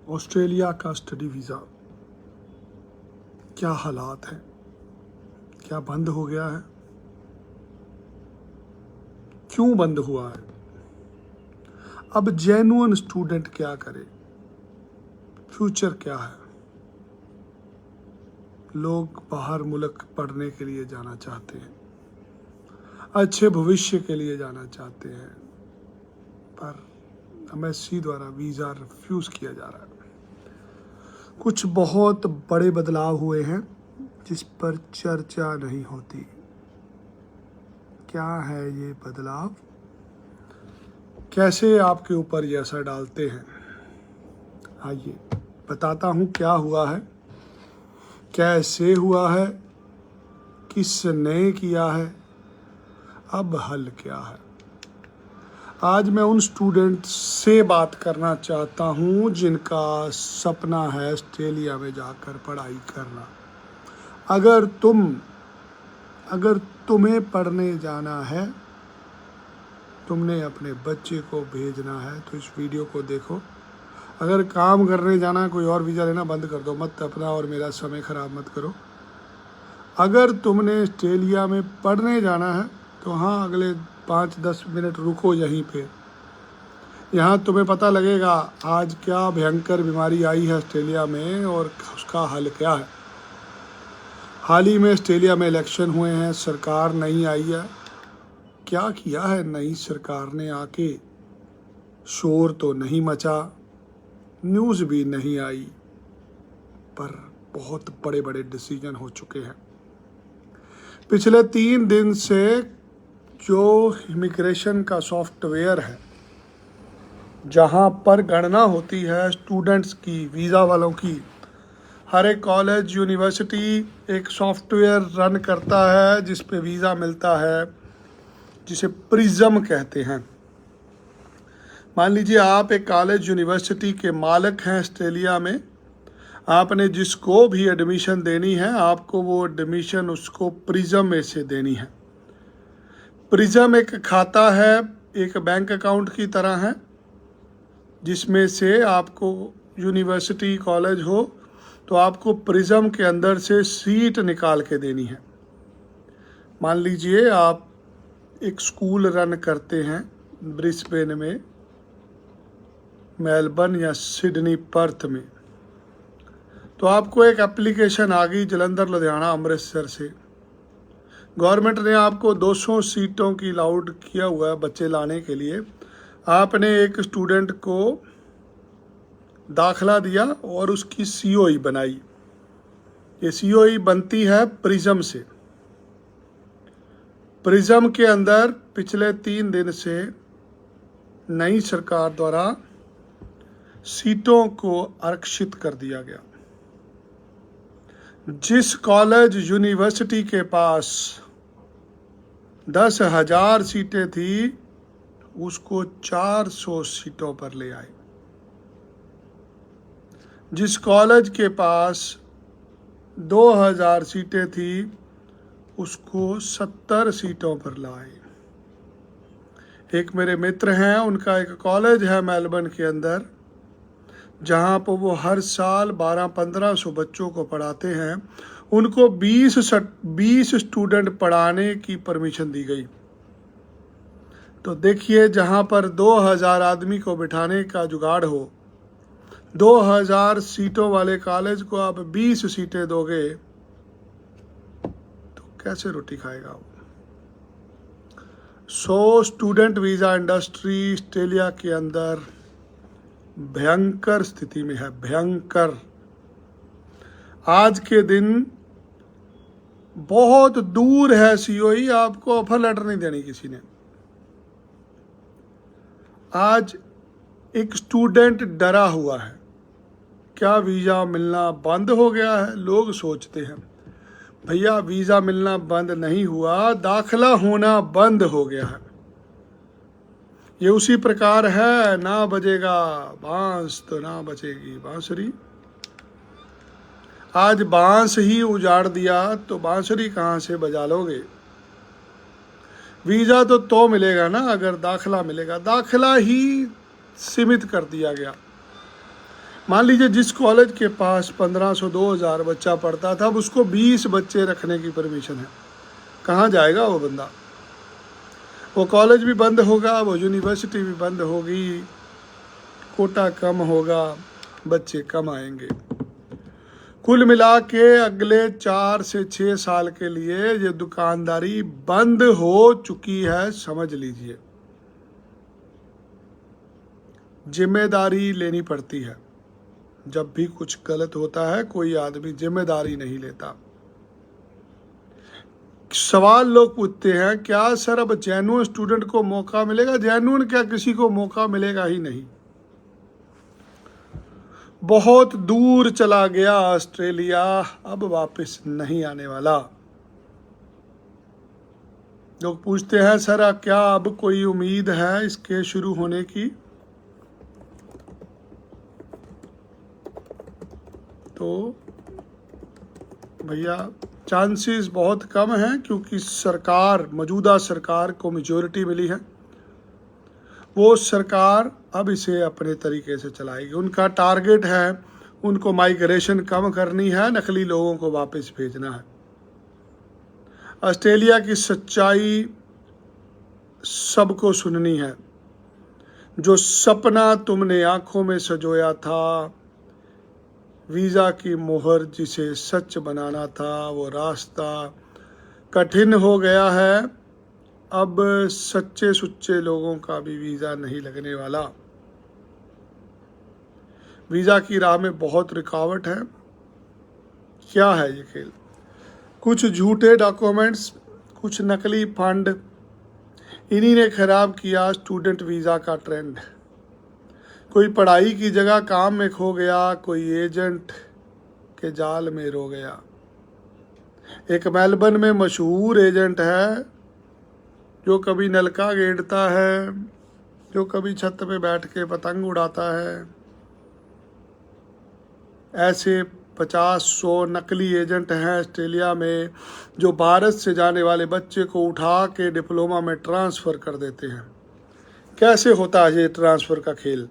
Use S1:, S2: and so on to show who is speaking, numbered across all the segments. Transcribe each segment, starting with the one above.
S1: Australia का study visa, क्या हालात हैं? क्या बंद हो गया है? क्यों बंद हुआ है? अब जेन्युइन स्टूडेंट क्या करे? फ्यूचर क्या है? लोग बाहर मुल्क पढ़ने के लिए जाना चाहते हैं, अच्छे भविष्य के लिए जाना चाहते हैं, पर MSc द्वारा वीज़ा रिफ्यूज़ किया जा रहा है। कुछ बहुत बड़े बदलाव हुए हैं जिस पर चर्चा नहीं होती। क्या है ये बदलाव? कैसे आपके ऊपर ये असर डालते हैं? आइए बताता हूँ क्या हुआ है, कैसे हुआ है, किसने किया है, अब हल क्या है। आज मैं उन स्टूडेंट से बात करना चाहता हूँ जिनका सपना है ऑस्ट्रेलिया में जाकर पढ़ाई करना। अगर तुम्हें पढ़ने जाना है, तुमने अपने बच्चे को भेजना है, तो इस वीडियो को देखो। अगर काम करने जाना है, कोई और वीज़ा लेना बंद कर दो, मत अपना और मेरा समय ख़राब मत करो। अगर तुमने ऑस्ट्रेलिया में पढ़ने जाना है तो हाँ, अगले 5-10 मिनट रुको यहीं पे। यहाँ तुम्हें पता लगेगा आज क्या भयंकर बीमारी आई है ऑस्ट्रेलिया में और उसका हल क्या है। हाल ही में ऑस्ट्रेलिया में इलेक्शन हुए हैं, सरकार नहीं आई है। क्या किया है नई सरकार ने आके? शोर तो नहीं मचा, न्यूज़ भी नहीं आई, पर बहुत बड़े बड़े डिसीजन हो चुके हैं। पिछले 3 दिन से जो इमिग्रेशन का सॉफ्टवेयर है, जहां पर गणना होती है स्टूडेंट्स की, वीज़ा वालों की, हर एक कॉलेज यूनिवर्सिटी एक सॉफ्टवेयर रन करता है जिस पे वीज़ा मिलता है, जिसे प्रिज्म कहते हैं। मान लीजिए आप एक कॉलेज यूनिवर्सिटी के मालिक हैं ऑस्ट्रेलिया में, आपने जिसको भी एडमिशन देनी है, आपको वो एडमिशन उसको प्रिज्म में से देनी है। प्रिज्म एक खाता है, एक बैंक अकाउंट की तरह है, जिसमें से आपको यूनिवर्सिटी कॉलेज हो तो आपको प्रिज्म के अंदर से सीट निकाल के देनी है। मान लीजिए आप एक स्कूल रन करते हैं ब्रिस्बेन में, मेलबर्न या सिडनी, पर्थ में, तो आपको एक एप्लीकेशन आ गई जलंधर, लुधियाना, अमृतसर से। गवर्नमेंट ने आपको 200 सीटों की अलाउड किया हुआ है बच्चे लाने के लिए। आपने एक स्टूडेंट को दाखला दिया और उसकी COE बनाई। ये COE बनती है प्रिज्म से। प्रिज्म के अंदर पिछले 3 दिन से नई सरकार द्वारा सीटों को आरक्षित कर दिया गया। जिस कॉलेज यूनिवर्सिटी के पास 10,000 सीटें थी, उसको 400 सीटों पर ले आए। जिस कॉलेज के पास 2,000 सीटें थी, उसको 70 सीटों पर लाए। एक मेरे मित्र हैं, उनका एक कॉलेज है मेलबर्न के अंदर, जहाँ पर वो हर साल 1200-1500 बच्चों को पढ़ाते हैं। उनको 20 स्टूडेंट पढ़ाने की परमिशन दी गई। तो देखिए, जहाँ पर 2,000 आदमी को बिठाने का जुगाड़ हो, 2,000 सीटों वाले कॉलेज को आप 20 सीटें दोगे तो कैसे रोटी खाएगा वो? स्टूडेंट वीज़ा इंडस्ट्री ऑस्ट्रेलिया के अंदर भयंकर स्थिति में है, भयंकर। आज के दिन बहुत दूर है COE, आपको ऑफर लेटर नहीं देनी किसी ने। आज एक स्टूडेंट डरा हुआ है, क्या वीज़ा मिलना बंद हो गया है? लोग सोचते हैं भैया वीज़ा मिलना बंद नहीं हुआ, दाखला होना बंद हो गया है। ये उसी प्रकार है, ना बजेगा बांस तो ना बजेगी बांसुरी। आज बांस ही उजाड़ दिया तो बांसुरी कहाँ से बजा लोगे? वीज़ा तो मिलेगा ना अगर दाखला मिलेगा। दाखला ही सीमित कर दिया गया। मान लीजिए जिस कॉलेज के पास 1500 2000 बच्चा पढ़ता था, अब उसको 20 बच्चे रखने की परमिशन है। कहाँ जाएगा वो बंदा? वो कॉलेज भी बंद होगा, वो यूनिवर्सिटी भी बंद होगी, कोटा कम होगा, बच्चे कम आएंगे। कुल मिला के अगले 4 से 6 साल के लिए ये दुकानदारी बंद हो चुकी है, समझ लीजिए। जिम्मेदारी लेनी पड़ती है। जब भी कुछ गलत होता है कोई आदमी जिम्मेदारी नहीं लेता। सवाल लोग पूछते हैं, क्या सर अब जेन्युइन स्टूडेंट को मौका मिलेगा? जेन्युइन क्या, किसी को मौका मिलेगा ही नहीं। बहुत दूर चला गया ऑस्ट्रेलिया, अब वापस नहीं आने वाला। लोग पूछते हैं, सर क्या अब कोई उम्मीद है इसके शुरू होने की? तो भैया चांसेस बहुत कम हैं, क्योंकि मौजूदा सरकार को मेजॉरिटी मिली है। वो सरकार अब इसे अपने तरीके से चलाएगी। उनका टारगेट है, उनको माइग्रेशन कम करनी है, नकली लोगों को वापस भेजना है। ऑस्ट्रेलिया की सच्चाई सबको सुननी है। जो सपना तुमने आंखों में सजोया था, वीज़ा की मोहर जिसे सच बनाना था, वो रास्ता कठिन हो गया है। अब सच्चे सुच्चे लोगों का भी वीज़ा नहीं लगने वाला। वीज़ा की राह में बहुत रुकावट है। क्या है ये खेल? कुछ झूठे डॉक्यूमेंट्स, कुछ नकली फंड, इन्हीं ने खराब किया स्टूडेंट वीज़ा का ट्रेंड। कोई पढ़ाई की जगह काम में खो गया, कोई एजेंट के जाल में रो गया। एक मेलबर्न में मशहूर एजेंट है जो कभी नलका गेड़ता है, जो कभी छत पे बैठ के पतंग उड़ाता है। ऐसे 50-100 नकली एजेंट हैं ऑस्ट्रेलिया में, जो भारत से जाने वाले बच्चे को उठा के डिप्लोमा में ट्रांसफ़र कर देते हैं। कैसे होता है ये ट्रांसफ़र का खेल?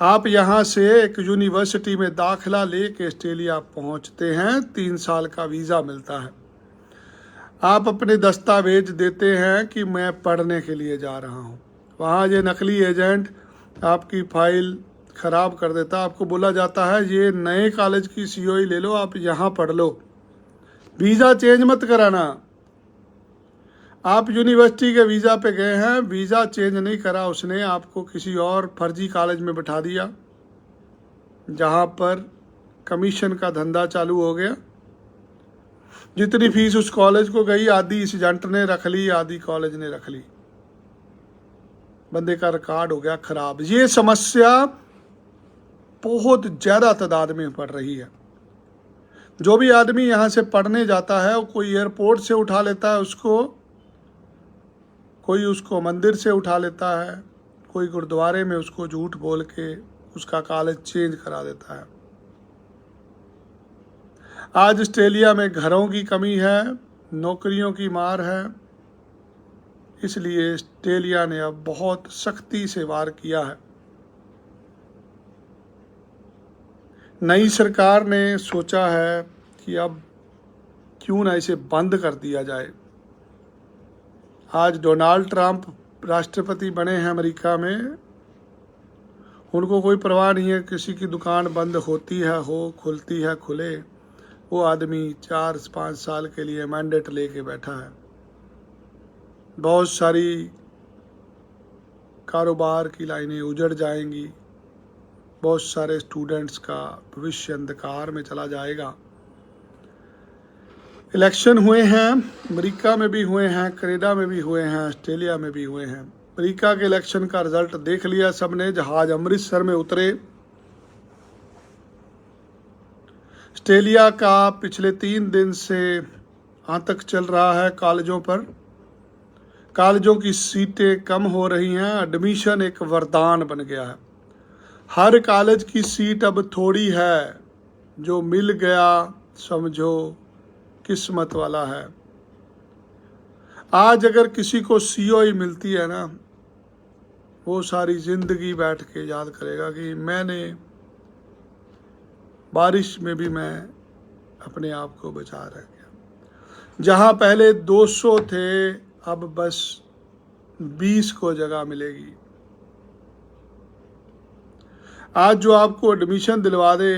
S1: आप यहाँ से एक यूनिवर्सिटी में दाखिला लेके ऑस्ट्रेलिया पहुँचते हैं, 3 साल का वीज़ा मिलता है। आप अपने दस्तावेज देते हैं कि मैं पढ़ने के लिए जा रहा हूँ। वहाँ ये नकली एजेंट आपकी फ़ाइल ख़राब कर देता। आपको बोला जाता है ये नए कॉलेज की सीओई ले लो, आप यहाँ पढ़ लो, वीज़ा चेंज मत कराना। आप यूनिवर्सिटी के वीज़ा पे गए हैं, वीज़ा चेंज नहीं करा उसने, आपको किसी और फर्जी कॉलेज में बिठा दिया, जहाँ पर कमीशन का धंधा चालू हो गया। जितनी फीस उस कॉलेज को गई, आधी इस एजेंट ने रख ली, आधी कॉलेज ने रख ली। बंदे का रिकॉर्ड हो गया खराब। ये समस्या बहुत ज़्यादा तादाद में पड़ रही है। जो भी आदमी यहाँ से पढ़ने जाता है, वो कोई एयरपोर्ट से उठा लेता है उसको, कोई उसको मंदिर से उठा लेता है, कोई गुरुद्वारे में उसको झूठ बोल के उसका कॉलेज चेंज करा देता है। आज ऑस्ट्रेलिया में घरों की कमी है, नौकरियों की मार है, इसलिए ऑस्ट्रेलिया ने अब बहुत सख्ती से वार किया है। नई सरकार ने सोचा है कि अब क्यों ना इसे बंद कर दिया जाए। आज डोनाल्ड ट्रंप राष्ट्रपति बने हैं अमेरिका में, उनको कोई परवाह नहीं है किसी की दुकान बंद होती है हो, खुलती है खुले। वो आदमी 4-5 साल के लिए मैंडेट लेके बैठा है। बहुत सारी कारोबार की लाइनें उजड़ जाएंगी, बहुत सारे स्टूडेंट्स का भविष्य अंधकार में चला जाएगा। इलेक्शन हुए हैं, अमेरिका में भी हुए हैं, कनाडा में भी हुए हैं, ऑस्ट्रेलिया में भी हुए हैं। अमेरिका के इलेक्शन का रिजल्ट देख लिया सबने, जहाज अमृतसर में उतरे। ऑस्ट्रेलिया का पिछले 3 दिन से आतंक चल रहा है कॉलेजों पर। कॉलेजों की सीटें कम हो रही हैं, एडमिशन एक वरदान बन गया है। हर कॉलेज की सीट अब थोड़ी है, जो मिल गया समझो किस्मत वाला है। आज अगर किसी को सीओई मिलती है ना, वो सारी ज़िंदगी बैठ के याद करेगा कि मैंने बारिश में भी मैं अपने आप को बचा रह गया। जहाँ पहले 200 थे, अब बस 20 को जगह मिलेगी। आज जो आपको एडमिशन दिलवा दे,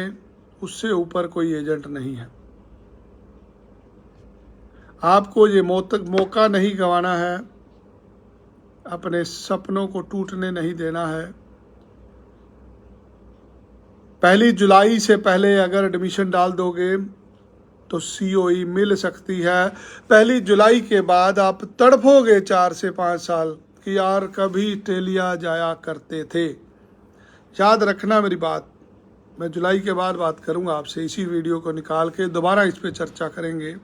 S1: उससे ऊपर कोई एजेंट नहीं है। आपको ये मौका नहीं गंवाना है, अपने सपनों को टूटने नहीं देना है। 1 जुलाई से पहले अगर एडमिशन डाल दोगे तो COE मिल सकती है। 1 जुलाई के बाद आप तड़फोगे 4 से 5 साल कि यार कभी ऑस्ट्रेलिया जाया करते थे। याद रखना मेरी बात, मैं जुलाई के बाद बात करूंगा आपसे, इसी वीडियो को निकाल के दोबारा इस पे चर्चा करेंगे।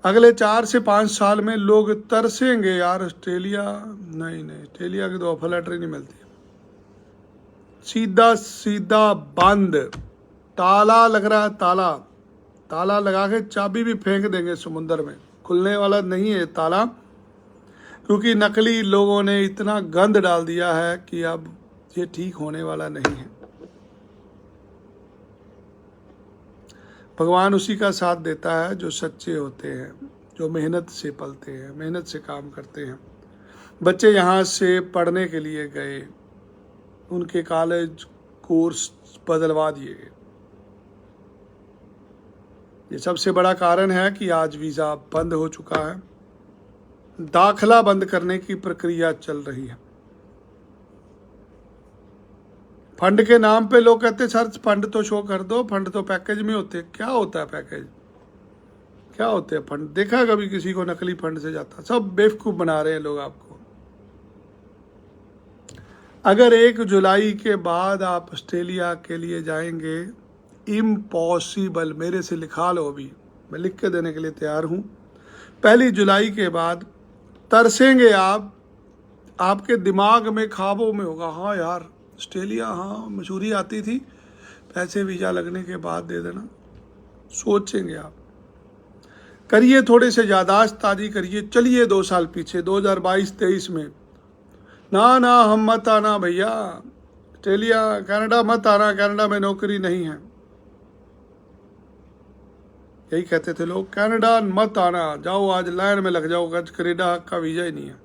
S1: अगले 4 से 5 साल में लोग तरसेंगे, यार ऑस्ट्रेलिया नहीं, ऑस्ट्रेलिया की तो ऑफर लेटर ही नहीं मिलती। सीधा सीधा बंद, ताला लग रहा है, ताला लगा के चाबी भी फेंक देंगे समुद्र में, खुलने वाला नहीं है ताला, क्योंकि नकली लोगों ने इतना गंद डाल दिया है कि अब ये ठीक होने वाला नहीं है। भगवान उसी का साथ देता है जो सच्चे होते हैं, जो मेहनत से पलते हैं, मेहनत से काम करते हैं। बच्चे यहाँ से पढ़ने के लिए गए, उनके कॉलेज कोर्स बदलवा दिए गए। ये सबसे बड़ा कारण है कि आज वीज़ा बंद हो चुका है, दाखिला बंद करने की प्रक्रिया चल रही है। फंड के नाम पे लोग कहते सर फंड तो शो कर दो, फंड तो पैकेज में होते। क्या होता है पैकेज, क्या होते हैं फंड? देखा कभी किसी को नकली फंड से जाता? सब बेवकूफ बना रहे हैं लोग आपको। अगर 1 जुलाई के बाद आप ऑस्ट्रेलिया के लिए जाएंगे, इम्पॉसिबल, मेरे से लिखा लो, अभी मैं लिख के देने के लिए तैयार हूँ। 1 जुलाई के बाद तरसेंगे आप, आपके दिमाग में ख्वाबों में होगा, हाँ यार ऑस्ट्रेलिया, हाँ मसूरी आती थी, पैसे वीज़ा लगने के बाद दे देना। सोचेंगे आप, करिए थोड़े से यादाश्त ताज़ी करिए, चलिए 2 साल पीछे 2022-23 में। ना हम मत आना भैया, ऑस्ट्रेलिया कनाडा मत आना, कनाडा में नौकरी नहीं है। यही कहते थे लोग, कनाडा मत आना, जाओ आज लाइन में लग जाओ, आज कनाडा का वीज़ा ही नहीं है।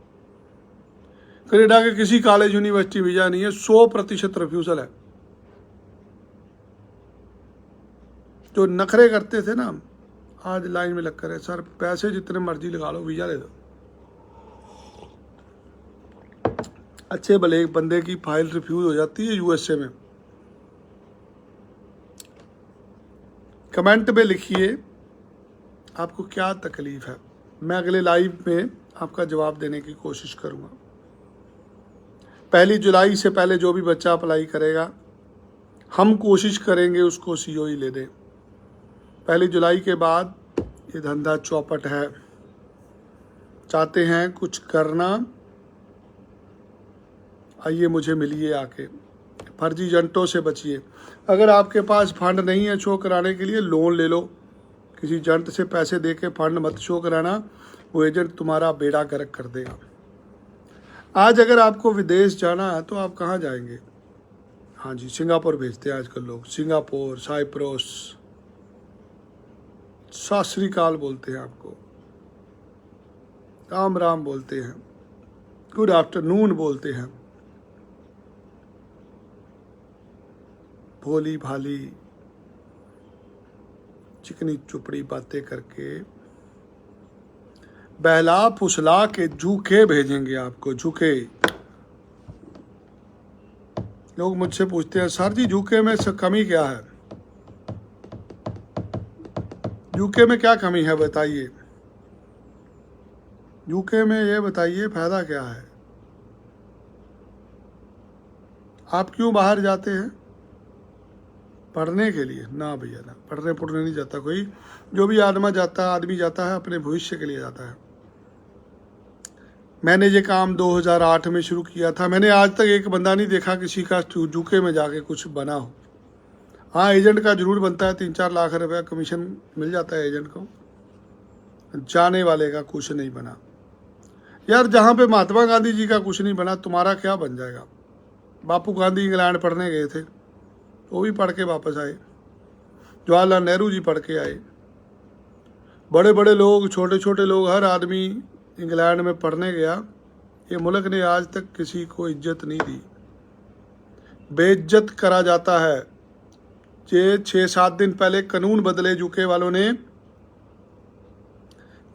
S1: कनाडा के किसी कॉलेज यूनिवर्सिटी वीज़ा नहीं है, 100% रिफ्यूज़ल है। जो नखरे करते थे ना, आज लाइन में लग कर है, सर पैसे जितने मर्जी लगा लो, वीज़ा ले दो। अच्छे भले एक बंदे की फाइल रिफ्यूज हो जाती है USA में। कमेंट में लिखिए आपको क्या तकलीफ है, मैं अगले लाइव में आपका जवाब देने की कोशिश करूंगा। 1 जुलाई से पहले जो भी बच्चा अप्लाई करेगा, हम कोशिश करेंगे उसको COE ले दें। 1 जुलाई के बाद ये धंधा चौपट है। चाहते हैं कुछ करना, आइए मुझे मिलिए आके, फर्जी एजेंटों से बचिए। अगर आपके पास फंड नहीं है शो कराने के लिए, लोन ले लो, किसी एजेंट से पैसे दे के फंड मत शो कराना, वो एजेंट तुम्हारा बेड़ा गर्क कर देगा। आज अगर आपको विदेश जाना है तो आप कहाँ जाएंगे? हाँ जी, सिंगापुर भेजते हैं आजकल लोग, सिंगापुर, साइप्रस, सत श्री अकाल बोलते हैं आपको, राम राम बोलते हैं, गुड आफ्टरनून बोलते हैं। भोली भाली चिकनी चुपड़ी बातें करके बहला फुसला के झूखे भेजेंगे आपको, झूखे। लोग मुझसे पूछते हैं सर जी झूखे में कमी क्या है? झूखे में क्या कमी है बताइए, झूखे में ये बताइए फायदा क्या है? आप क्यों बाहर जाते हैं? पढ़ने के लिए? ना भैया ना, पढ़ने नहीं जाता कोई। जो भी आदमी जाता है अपने भविष्य के लिए जाता है। मैंने ये काम 2008 में शुरू किया था, मैंने आज तक एक बंदा नहीं देखा किसी का झूखे में जाके कुछ बना हो। हाँ एजेंट का जरूर बनता है, 3-4 लाख रुपया कमीशन मिल जाता है एजेंट को, जाने वाले का कुछ नहीं बना। यार जहाँ पे महात्मा गांधी जी का कुछ नहीं बना, तुम्हारा क्या बन जाएगा? बापू गांधी इंग्लैंड पढ़ने गए थे, वो भी पढ़ के वापस आए। जवाहरलाल नेहरू जी पढ़ के आए। बड़े बड़े लोग, छोटे छोटे लोग, हर आदमी इंग्लैंड में पढ़ने गया। ये मुल्क ने आज तक किसी को इज्जत नहीं दी, बेइज्जत करा जाता है। ये 6-7 दिन पहले कानून बदले, यूके वालों ने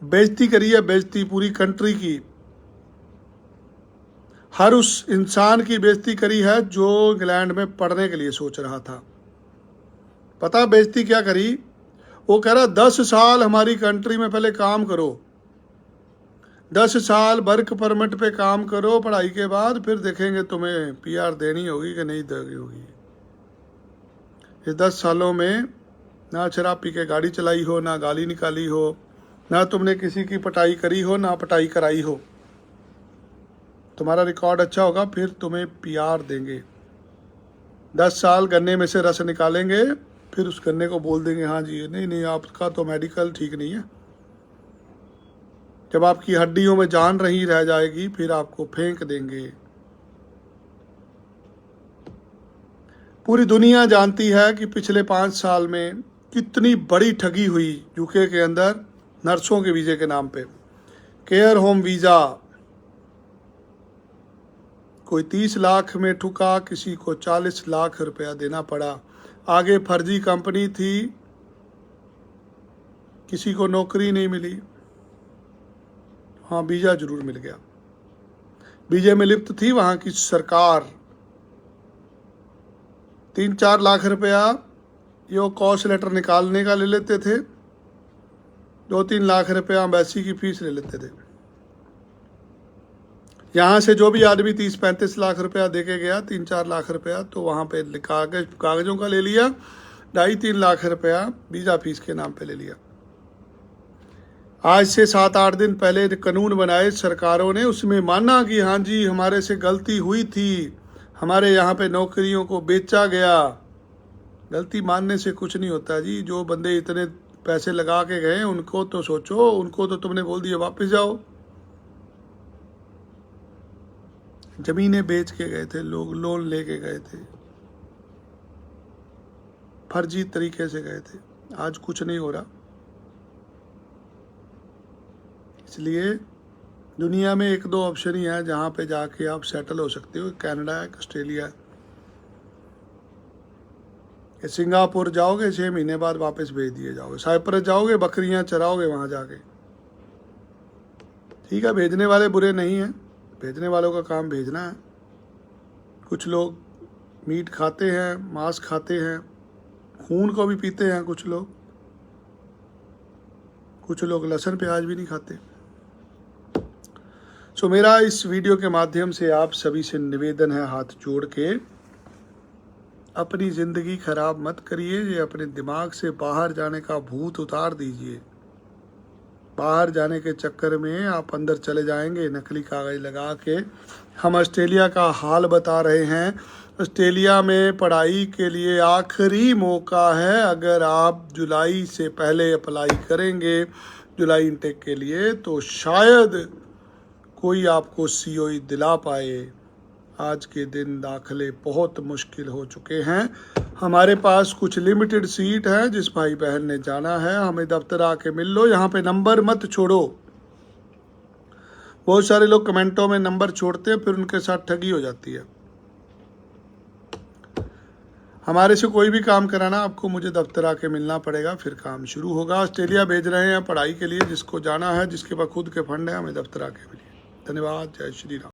S1: बेइज्जती करी है, बेइज्जती पूरी कंट्री की। हर उस इंसान की बेइज्जती करी है जो इंग्लैंड में पढ़ने के लिए सोच रहा था। पता बेइज्जती क्या करी? वो कह रहा 10 साल हमारी कंट्री में पहले काम करो, 10 साल वर्क परमिट पे काम करो, पढ़ाई के बाद फिर देखेंगे तुम्हें PR देनी होगी कि नहीं देनी होगी। इस 10 सालों में ना शराब पी के गाड़ी चलाई हो, ना गाली निकाली हो, ना तुमने किसी की पटाई करी हो, ना पटाई कराई हो। तुम्हारा रिकॉर्ड अच्छा होगा, फिर तुम्हें PR देंगे। 10 साल गन्ने में से रस निकालेंगे, फिर उस गन्ने को बोल देंगे हाँ जी नहीं आपका तो मेडिकल ठीक नहीं है। जब आपकी हड्डियों में जान नहीं रह जाएगी, फिर आपको फेंक देंगे। पूरी दुनिया जानती है कि पिछले 5 साल में कितनी बड़ी ठगी हुई यूके के अंदर नर्सों के वीजे के नाम पे। केयर होम वीज़ा कोई 30 लाख में ठुका, किसी को 40 लाख रुपया देना पड़ा। आगे फर्जी कंपनी थी, किसी को नौकरी नहीं मिली। हाँ, वीज़ा जरूर मिल गया। वीजे में लिप्त थी वहाँ की सरकार। 3-4 लाख रुपया ये कॉस्ट लेटर निकालने का ले लेते थे, 2-3 लाख रुपया एम्बेसी की फीस ले लेते थे। यहाँ से जो भी आदमी 30-35 लाख रुपया दे के गया, 3-4 लाख रुपया तो वहाँ पे कागजों का ले लिया, 2.5-3 लाख रुपया वीज़ा फीस के नाम पे ले लिया। आज से 7-8 दिन पहले कानून बनाए सरकारों ने, उसमें माना कि हाँ जी हमारे से गलती हुई थी, हमारे यहाँ पे नौकरियों को बेचा गया। गलती मानने से कुछ नहीं होता जी। जो बंदे इतने पैसे लगा के गए उनको तो सोचो, उनको तो तुमने बोल दिया वापस जाओ। जमीनें बेच के गए थे लोग, लोन लेके गए थे, फर्जी तरीके से गए थे। आज कुछ नहीं हो रहा। इसलिए दुनिया में 1-2 ऑप्शन ही है जहाँ पे जाके आप सेटल हो सकते हो। कनाडा है, ऑस्ट्रेलिया है। सिंगापुर जाओगे 6 महीने बाद वापस भेज दिए जाओगे। साइप्रस जाओगे, बकरियां चराओगे वहाँ जाके। ठीक है, भेजने वाले बुरे नहीं हैं, भेजने वालों का काम भेजना है। कुछ लोग मीट खाते हैं, मांस खाते हैं, खून को भी पीते हैं कुछ लोग लहसुन प्याज भी नहीं खाते। सो मेरा इस वीडियो के माध्यम से आप सभी से निवेदन है, हाथ जोड़ के अपनी ज़िंदगी खराब मत करिए। ये अपने दिमाग से बाहर जाने का भूत उतार दीजिए। बाहर जाने के चक्कर में आप अंदर चले जाएंगे नकली कागज लगा के। हम ऑस्ट्रेलिया का हाल बता रहे हैं। ऑस्ट्रेलिया में पढ़ाई के लिए आखिरी मौका है। अगर आप जुलाई से पहले अप्लाई करेंगे जुलाई इनटेक के लिए, तो शायद कोई आपको COE दिला पाए। आज के दिन दाखिले बहुत मुश्किल हो चुके हैं। हमारे पास कुछ लिमिटेड सीट है। जिस भाई बहन ने जाना है, हमें दफ्तर आके मिल लो। यहाँ पे नंबर मत छोड़ो। बहुत सारे लोग कमेंटों में नंबर छोड़ते हैं, फिर उनके साथ ठगी हो जाती है। हमारे से कोई भी काम कराना, आपको मुझे दफ्तर आके मिलना पड़ेगा, फिर काम शुरू होगा। ऑस्ट्रेलिया भेज रहे हैं पढ़ाई के लिए। जिसको जाना है, जिसके पास खुद के फंड है, हमें दफ्तर आके मिलिए। धन्यवाद। जय श्री राम।